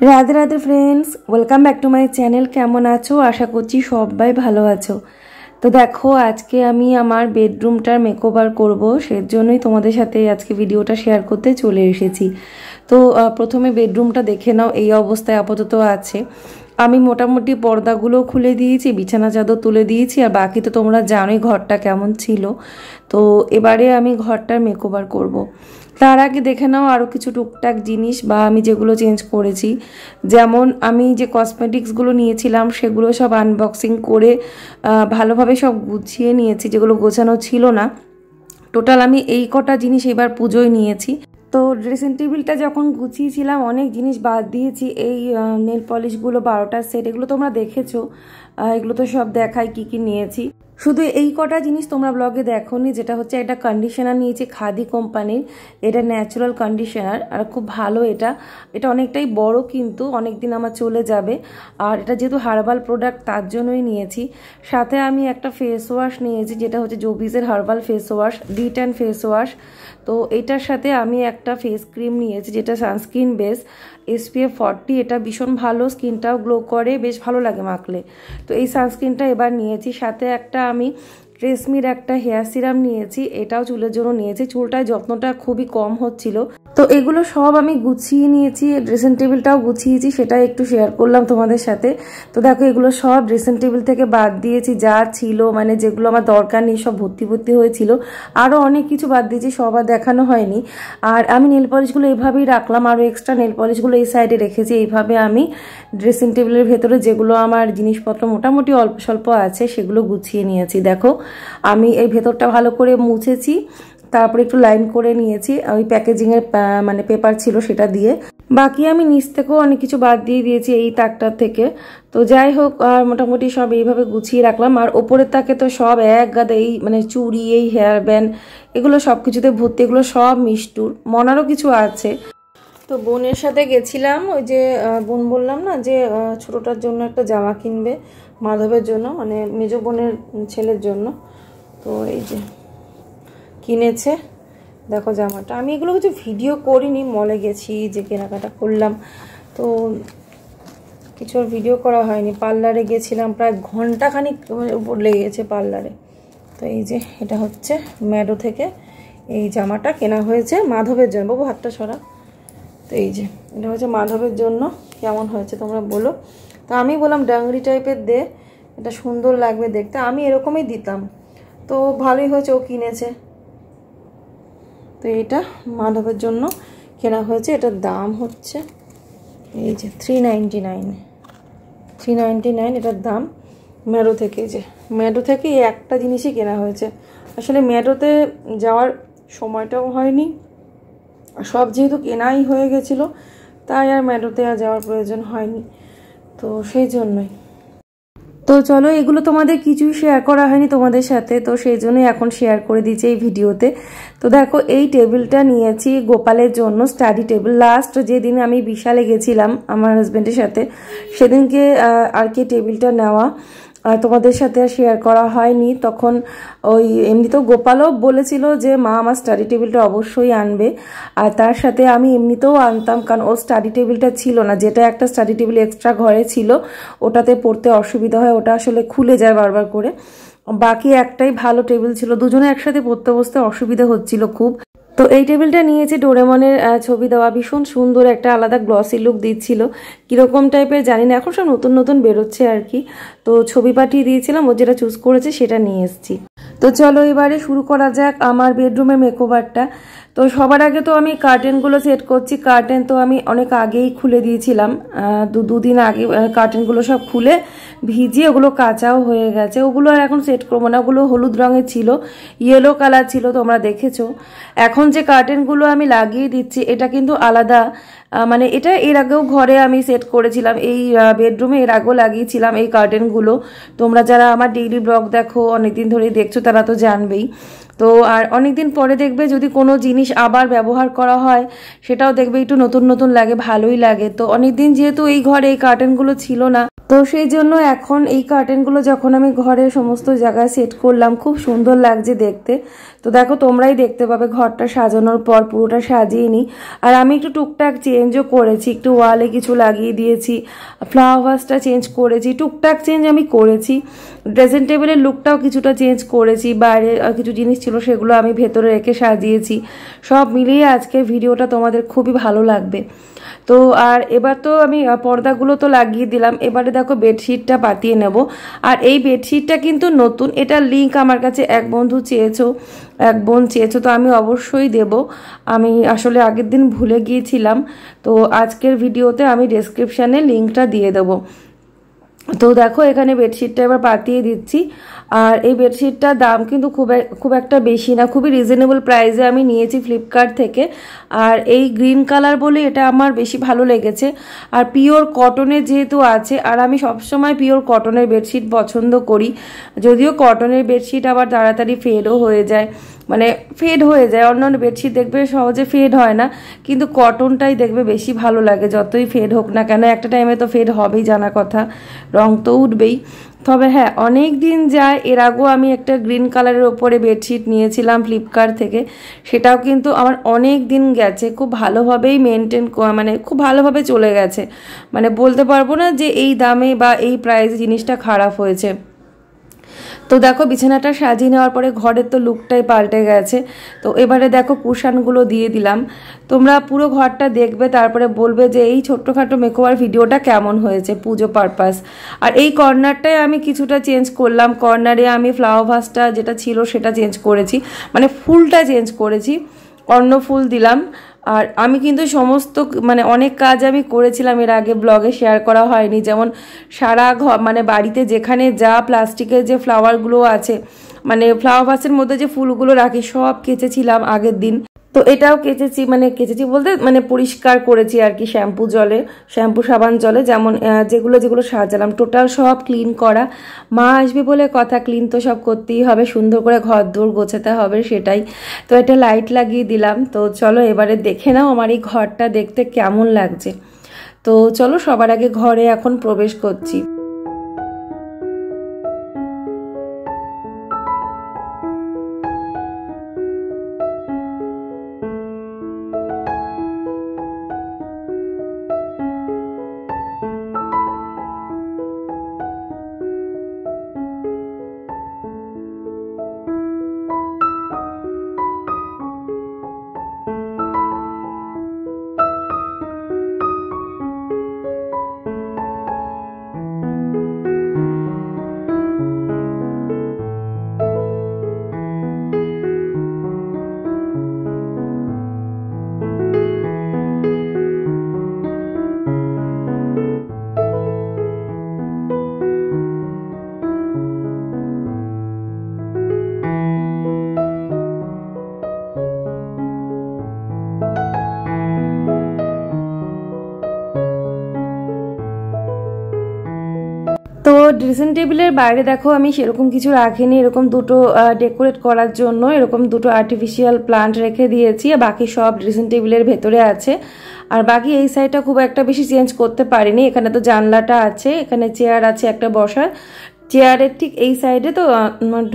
Radhe Radhe friends, welcome back to my channel. কেমন আছো? আশা করছি সবাই ভালো আছো। তো দেখো, আজকে আমি আমার বেডরুমটার মেকওভার করব, সেজন্যই তোমাদের সাথে আজকে ভিডিওটা শেয়ার করতে চলে এসেছি। তো প্রথমে বেডরুমটা দেখে নাও, এই অবস্থায় আপাতত আছে। আমি মোটামুটি পর্দাগুলো খুলে দিয়েছি, বিছানা চাদর তুলে দিয়েছি, আর বাকি তো তোমরা জানোই ঘরটা কেমন ছিল। তো এবারে আমি ঘরটার মেকওভার করব। তার আগে দেখে নাও আরও কিছু টুকটাক জিনিস বা আমি যেগুলো চেঞ্জ করেছি। যেমন আমি যে কসমেটিক্সগুলো নিয়েছিলাম সেগুলো সব আনবক্সিং করে ভালোভাবে সব গুছিয়ে নিয়েছি, যেগুলো গোছানো ছিল না। টোটাল আমি এই কটা জিনিস এবার পুজোয় নিয়েছি। তো ড্রেসিং টেবিলটা যখন গুছিয়েছিলাম অনেক জিনিস বাদ দিয়েছি। এই নেল পলিশগুলো 12টা সেট, এগুলো তোমরা দেখেছো, এগুলো তো সব দেখাই কি কি নিয়েছি। শুধু এই কটা জিনিস তোমরা ব্লগে দেখোনি, যেটা হচ্ছে একটা কন্ডিশনার নিয়েছি খাদি কোম্পানির। এটা ন্যাচারাল কন্ডিশনার আর খুব ভালো। এটা অনেকটাই বড়, কিন্তু অনেক দিন আমার চলে যাবে। আর এটা যেহেতু হার্বাল প্রোডাক্ট তার জন্যই নিয়েছি। সাথে আমি একটা ফেস ওয়াশ নিয়েছি, যেটা হচ্ছে জোবিসের herbal face wash, D10 face wash. তো এটার সাথে আমি একটা ফেস ক্রিম নিয়েছি, যেটা সানস্ক্রিন বেস, SPF 40। এটা ভীষণ ভালো, স্কিনটাও গ্লো করে, বেশ ভালো লাগে মাখলে। তো এই সানস্ক্রিনটা এবার নিয়েছি। সাথে একটা আমি ট্রেসমির একটা হেয়ার সিরাম নিয়েছি, এটাও চুলের জন্য নিয়েছি। চুলটায় যত্নটা খুবই কম হচ্ছিল। তো এগুলো সব আমি গুছিয়ে নিয়েছি, ড্রেসিং টেবিলটাও গুছিয়েছি, সেটাই একটু শেয়ার করলাম তোমাদের সাথে। তো দেখো, এগুলো সব ড্রেসিং টেবিল থেকে বাদ দিয়েছি, যা ছিল মানে যেগুলো আমার দরকার নেই সব ভর্তি হয়েছিল। আরও অনেক কিছু বাদ দিয়েছি, সব আর দেখানো হয়নি। আর আমি নেল পলিশগুলো এইভাবেই রাখলাম, আরও এক্সট্রা নেল পলিশগুলো এই সাইডে রেখেছি। এইভাবে আমি ড্রেসিং টেবিলের ভেতরে যেগুলো আমার জিনিসপত্র মোটামুটি অল্প স্বল্প আছে সেগুলো গুছিয়ে নিয়েছি। দেখো, আমি এই ভেতরটা ভালো করে মুছেছি, তারপরে একটু লাইন করে নিয়েছি ওই প্যাকেজিংয়ের মানে পেপার ছিল সেটা দিয়ে। বাকি আমি নিচ থেকেও অনেক কিছু বাদ দিয়ে দিয়েছি এই তাকটার থেকে। তো যাই হোক, আর মোটামুটি সব এইভাবে গুছিয়ে রাখলাম। আর ওপরের তাকে তো সব এক গাদা এই মানে চুড়ি, এই হেয়ার ব্যান্ড, এগুলো সব কিছুতে ভর্তি। এগুলো সব মিষ্টুর, মনারও কিছু আছে। তো বোনের সাথে গেছিলাম, ওই যে বোন বললাম না যে ছোটোটার জন্য একটা জামা কিনবে, মাধবের জন্য, মানে মেজো বোনের ছেলের জন্য। তো এই যে কিনেছে, দেখো জামাটা। আমি এগুলো কিছু ভিডিও করিনি, মলে গেছি যে কেনাকাটা করলাম, তো কিছু আর ভিডিও করা হয়নি। পার্লারে গেছিলাম, প্রায় ঘন্টাখানিক উপর লেগেছে পার্লারে। তো এই যে এটা হচ্ছে ম্যাডো থেকে এই জামাটা কেনা হয়েছে মাধবের জন্য। বাবু হাতটা সরা। তো এই যে এটা হচ্ছে মাধবের জন্য। কেমন হয়েছে তোমরা বলো। তো আমি বললাম ডাংরি টাইপের দে, এটা সুন্দর লাগবে দেখতে, আমি এরকমই দিতাম। তো ভালোই হয়েছে, ও কিনেছে। তো এটা মাধবের জন্য কেনা হয়েছে। এটার দাম হচ্ছে এই যে 399 এটার দাম ম্যাডো থেকে। যে ম্যাডো থেকে এই একটা জিনিসই কেনা হয়েছে। আসলে ম্যাডোতে যাওয়ার সময়টাও হয়নি, সব যেহেতু কেনাই হয়ে গেছিলো, তাই আর ম্যাডোতে আর যাওয়ার প্রয়োজন হয়নি। তো সেই জন্যই। তো চলো, এগুলো তোমাদের কিছুই শেয়ার করা হয়নি তোমাদের সাথে, তো সেই জন্যই এখন শেয়ার করে দিচ্ছি এই ভিডিওতে। তো দেখো, এই টেবিলটা নিয়েছি গোপালের জন্য, স্টাডি টেবিল। লাস্ট যেদিন আমি বিশালে গেছিলাম আমার হাজব্যান্ডের সাথে, সেদিনকে আর কি টেবিলটা নেওয়া, তোমাদের সাথে আর শেয়ার করা হয়নি। তখন ওই এমনিতেও গোপালও বলেছিল যে মা আমার স্টাডি টেবিলটা অবশ্যই আনবে, আর তার সাথে আমি এমনিতেও আনতাম, কারণ ওর স্টাডি টেবিলটা ছিল না, যেটা একটা স্টাডি টেবিল এক্সট্রা ঘরে ছিল, ওটাতে পড়তে অসুবিধা হয়, ওটা আসলে খুলে যায় বারবার করে। বাকি একটাই ভালো টেবিল ছিল, দুজনে একসাথে পড়তে বসতে অসুবিধা হচ্ছিল খুব। তো এই টেবিলটা নিয়েছি, ডোরেমনের ছবি দেওয়া, ভীষণ সুন্দর, একটা আলাদা গ্লসি লুক দিচ্ছিল। কীরকম টাইপের জানি না, এখন সব নতুন নতুন বেরোচ্ছে আর কি। তো ছবি পাঠিয়ে দিয়েছিলাম, ও যেটা চুজ করেছে সেটা নিয়ে এসেছি। তো চলো এবারে শুরু করা যাক আমার বেডরুমের মেকওভারটা। তো সবার আগে তো আমি কার্টেনগুলো সেট করছি। কার্টেন তো আমি অনেক আগেই খুলে দিয়েছিলাম, দুদিন আগে কার্টেনগুলো সব খুলে ভিজিয়ে ওগুলো কাঁচাও হয়ে গেছে। ওগুলো আর এখন সেট করবো না, ওগুলো হলুদ রঙের ছিল, ইয়েলো কালার ছিল, তোমরা দেখেছো। এখন যে কার্টেনগুলো আমি লাগিয়ে দিচ্ছি এটা কিন্তু আলাদা, মানে এটা এর আগেও ঘরে আমি সেট করেছিলাম, এই বেডরুমে এর আগেও লাগিয়েছিলাম এই কার্টেনগুলো। তোমরা যারা আমার ডেইলি ব্লগ দেখো, অনেকদিন ধরেই দেখছো, তারা তো জানবেই। তো আর অনেক দিন পরে দেখবে যদি কোনো জিনিস আবার ব্যবহার করা হয় সেটাও দেখবে একটু নতুন নতুন লাগে, ভালোই লাগে। তো অনেক দিন যেহেতু এই ঘরে এই কার্টেনগুলো ছিল না, তো সেই জন্য এখন এই কার্টেনগুলো যখন আমি ঘরে সমস্ত জায়গায় সেট করলাম, খুব সুন্দর লাগছে দেখতে। তো দেখো তোমরাই দেখতে পাবে ঘরটা সাজানোর পর পুরোটা সাজিয়ে নিই। আর আমি একটু টুকটাক চেঞ্জও করেছি, একটু ওয়ালে কিছু লাগিয়ে দিয়েছি, ফ্লাওয়ার ভাসটা চেঞ্জ করেছি, টুকটাক চেঞ্জ আমি করেছি। ড্রেসিং টেবিলের লুকটাও কিছুটা চেঞ্জ করেছি, বাইরে কিছু জিনিস ছিল সেগুলো আমি ভেতরে রেখে সাজিয়েছি। সব মিলিয়ে আজকের ভিডিওটা তোমাদের খুবই ভালো লাগবে। তো আর এবার তো আমি পর্দাগুলো তো লাগিয়ে দিলাম, এবারে দেখো বেডশিটটা পাতিয়ে নেব। আর এই বেডশিটটা কিন্তু নতুন, এটার লিঙ্ক আমার কাছে এক বোন চেয়েছো, তো আমি অবশ্যই দেব। আমি আসলে আগের দিন ভুলে গিয়েছিলাম, তো আজকের ভিডিওতে আমি ডেসক্রিপশানে লিঙ্কটা দিয়ে দেবো। তো দেখো এখানে বেডশিটটা এবার পাতিয়ে দিচ্ছি। আর এই বেডশিটটার দাম কিন্তু খুব একটা বেশি না, খুবই রিজনেবল প্রাইসে আমি নিয়েছি ফ্লিপকার্ট থেকে। আর এই গ্রিন কালার বলে এটা আমার বেশি ভালো লেগেছে। আর পিওর কটনের যেহেতু আছে, আর আমি সবসময় পিওর কটনের বেডশিট পছন্দ করি। যদিও কটনের বেডশিট আবার তাড়াতাড়ি ফেডও হয়ে যায়, অন্যান্য বেডশিট দেখবে সহজে ফেড হয় না, কিন্তু কটনটাই দেখবে বেশি ভালো লাগে। যতই ফেড হোক না কেন, একটা টাইমে তো ফেড হবেই, জানা কথা, রং তো উঠবেই। তবে হ্যাঁ, অনেক দিন যায়, এর আগেও আমি একটা গ্রিন কালারের ওপরে বেডশিট নিয়েছিলাম ফ্লিপকার্ট থেকে, সেটাও কিন্তু আমার অনেক দিন গেছে, খুব ভালোভাবেই মানে খুব ভালোভাবে চলে গেছে। মানে বলতে পারবো না যে এই দামে বা এই প্রাইসে জিনিসটা খারাপ হয়েছে। তো দেখো বিছানাটা সাজিয়ে নেওয়ার পরে ঘরের তো লুকটাই পাল্টে গেছে। তো এবারে দেখো কুশানগুলো দিয়ে দিলাম। তোমরা পুরো ঘরটা দেখবে, তারপরে বলবে যে এই ছোট্টখাটো মেকওভার ভিডিওটা কেমন হয়েছে পুজো পারপাস। আর এই কর্নারটায় আমি কিছুটা চেঞ্জ করলাম, কর্নারে আমি ফ্লাওয়ার ভাসটা যেটা ছিল সেটা চেঞ্জ করেছি, মানে ফুলটা চেঞ্জ করেছি, অন্য ফুল দিলাম। আর আমি কিন্তু সমস্ত মানে অনেক কাজ আমি করেছিলাম এর আগে, ব্লগে শেয়ার করা হয়নি। যেমন সারা ঘর মানে বাড়িতে যেখানে যা প্লাস্টিকের যে ফ্লাওয়ারগুলো আছে, মানে ফ্লাওয়ার ভাসের মধ্যে যে ফুলগুলো রাখি, সব কেচেছিলাম আগের দিন। তো এটাও কেচেছি বলতে মানে পরিষ্কার করেছি আর কি, শ্যাম্পু সাবান জলে, যেমন যেগুলো সাজালাম টোটাল সব ক্লিন করা। মা আসবে বলে কথা, ক্লিন তো সব করতেই হবে, সুন্দর করে ঘর দোর গোছাতে হবে, সেটাই। তো এটা লাইট লাগিয়ে দিলাম। তো চলো এবারে দেখে নাও আমার এই ঘরটা দেখতে কেমন লাগছে। তো চলো সবার আগে ঘরে এখন প্রবেশ করছি। তো ড্রেসিং টেবিলের বাইরে দেখো আমি সেরকম কিছু রাখিনি, এরকম দুটো ডেকোরেট করার জন্য এরকম দুটো আর্টিফিশিয়াল প্লান্ট রেখে দিয়েছি, আর বাকি সব ড্রেসিং টেবিলের ভেতরে আছে। আর বাকি এই সাইডটা খুব একটা বেশি চেঞ্জ করতে পারিনি। এখানে তো জানলাটা আছে, এখানে চেয়ার আছে একটা বসার, চেয়ারের ঠিক এই সাইডে তো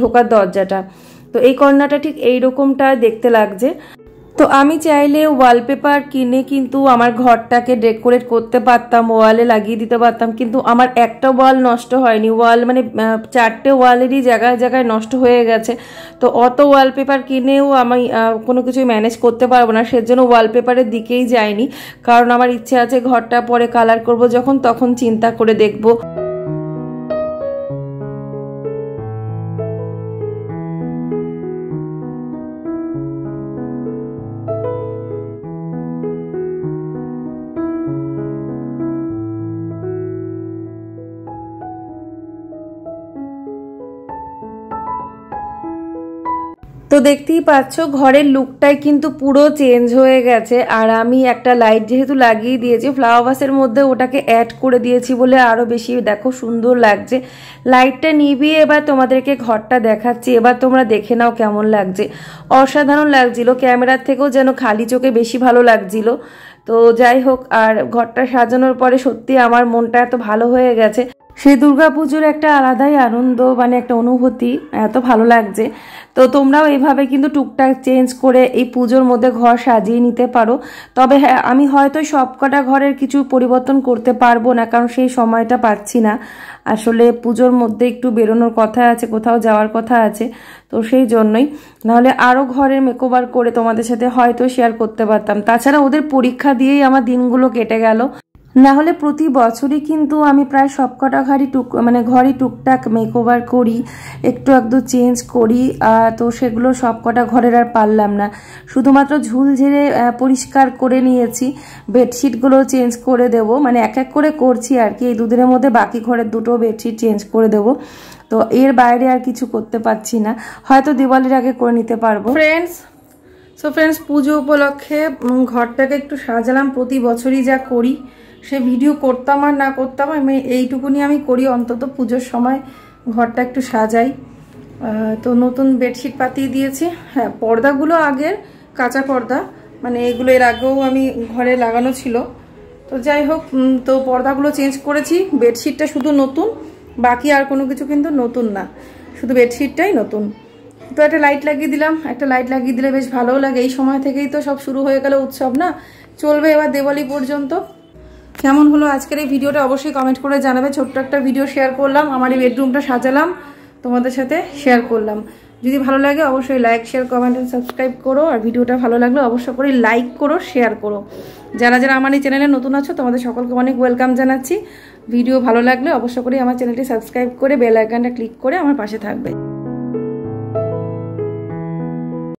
ঢোকার দরজাটা, তো এই কর্নারটা ঠিক এইরকমটা দেখতে লাগছে। তো আমি চাইলে ওয়ালপেপার কিনে কিন্তু আমার ঘরটাকে ডেকোরেট করতে পারতাম, ওয়ালে লাগিয়ে দিতে পারতাম, কিন্তু আমার একটা ওয়াল নষ্ট হয়নি, ওয়াল মানে 4টে ওয়ালেরই জায়গায় জায়গায় নষ্ট হয়ে গেছে। তো অত ওয়ালপেপার কিনেও আমি কোনো কিছুই ম্যানেজ করতে পারবো না, সেজন্য ওয়ালপেপারের দিকেই যাইনি। কারণ আমার ইচ্ছে আছে ঘরটা পরে কালার করব যখন, তখন চিন্তা করে দেখব। তো তো দেখতেই পাচ্ছ ঘরের লুকটাই কিন্তু পুরো চেঞ্জ হয়ে গেছে। আর আমি একটা লাইট যেহেতু লাগিয়ে দিয়েছি ফ্লাওয়ার ভাসের মধ্যে, ওটাকে অ্যাড করে দিয়েছি বলে আরও বেশি দেখো সুন্দর লাগছে। লাইটটা নিভিয়ে এবার তোমাদেরকে ঘরটা দেখাচ্ছি, এবার তোমরা দেখে নাও কেমন লাগছে। অসাধারণ লাগছিল, ক্যামেরার থেকেও যেন খালি চোখে বেশি ভালো লাগছিল। তো যাই হোক, আর ঘরটা সাজানোর পরে সত্যি আমার মনটা এত ভালো হয়ে গেছে। সেই দুর্গাপুজোর একটা আলাদাই আনন্দ, মানে একটা অনুভূতি, এত ভালো লাগছে। তো তোমরাও এইভাবে কিন্তু টুকটাক চেঞ্জ করে এই পুজোর মধ্যে ঘর সাজিয়ে নিতে পারো। তবে হ্যাঁ, আমি হয়তো সবকটা ঘরের কিছু পরিবর্তন করতে পারবো না, কারণ সেই সময়টা পাচ্ছি না। আসলে পুজোর মধ্যে একটু বেরোনোর কথা আছে, কোথাও যাওয়ার কথা আছে, তো সেই জন্যই। নাহলে আরও ঘরের মেকওভার করে তোমাদের সাথে হয়তো শেয়ার করতে পারতাম। তাছাড়া ওদের পরীক্ষা দিয়েই আমার দিনগুলো কেটে গেল। না হলে প্রতি বছরই কিন্তু আমি প্রায় সবকটা ঘরই টুকটাক মেকওভার করি, একটু একটু চেঞ্জ করি। তো সেগুলো সবকটা ঘরের আর পারলাম না, শুধুমাত্র ঝুল ঝেড়ে পরিষ্কার করে নিয়েছি। বেডশিটগুলো চেঞ্জ করে দেব, মানে এক এক করে করছি আর কি। এই দুদিনের মধ্যে বাকি ঘরের দুটো বেডশিট চেঞ্জ করে দেব। তো এর বাইরে আর কিছু করতে পারছি না, হয়তো দিওয়ালির আগে করে নিতে পারবো। ফ্রেন্ডস, পুজো উপলক্ষে ঘরটাকে একটু সাজালাম। প্রতি বছরই যা করি, সে ভিডিও করতাম আর না করতাম, আমি এইটুকুনি আমি করি, অন্তত পুজোর সময় ঘরটা একটু সাজাই। তো নতুন বেডশিট পাতিয়ে দিয়েছি। হ্যাঁ, পর্দাগুলো আগের কাঁচা পর্দা, মানে এগুলো এর আগেও আমি ঘরে লাগানো ছিল। তো যাই হোক, তো পর্দাগুলো চেঞ্জ করেছি, বেডশিটটা শুধু নতুন, বাকি আর কোনো কিছু কিন্তু নতুন না, শুধু বেডশিটটাই নতুন। তো একটা লাইট লাগিয়ে দিলাম, একটা লাইট লাগিয়ে দিলে বেশ ভালোও লাগে। এই সময় থেকেই তো সব শুরু হয়ে গেল উৎসব, না চলবে এবার দিওয়ালি পর্যন্ত। কেমন হলো আজকের এই ভিডিওটা অবশ্যই কমেন্ট করে জানাবে। ছোট্ট একটা ভিডিও শেয়ার করলাম, আমার এই বেডরুমটা সাজালাম, তোমাদের সাথে শেয়ার করলাম। যদি ভালো লাগে অবশ্যই লাইক, শেয়ার, কমেন্ট আর সাবস্ক্রাইব করো। আর ভিডিওটা ভালো লাগলে অবশ্যই করে লাইক করো, শেয়ার করো। যারা যারা আমার এই চ্যানেলে নতুন আছো তোমাদের সকলকে অনেক ওয়েলকাম জানাচ্ছি। ভিডিও ভালো লাগলে অবশ্যই করে আমার চ্যানেলটি সাবস্ক্রাইব করে বেল আইকনটা ক্লিক করে আমার পাশে থাকবে।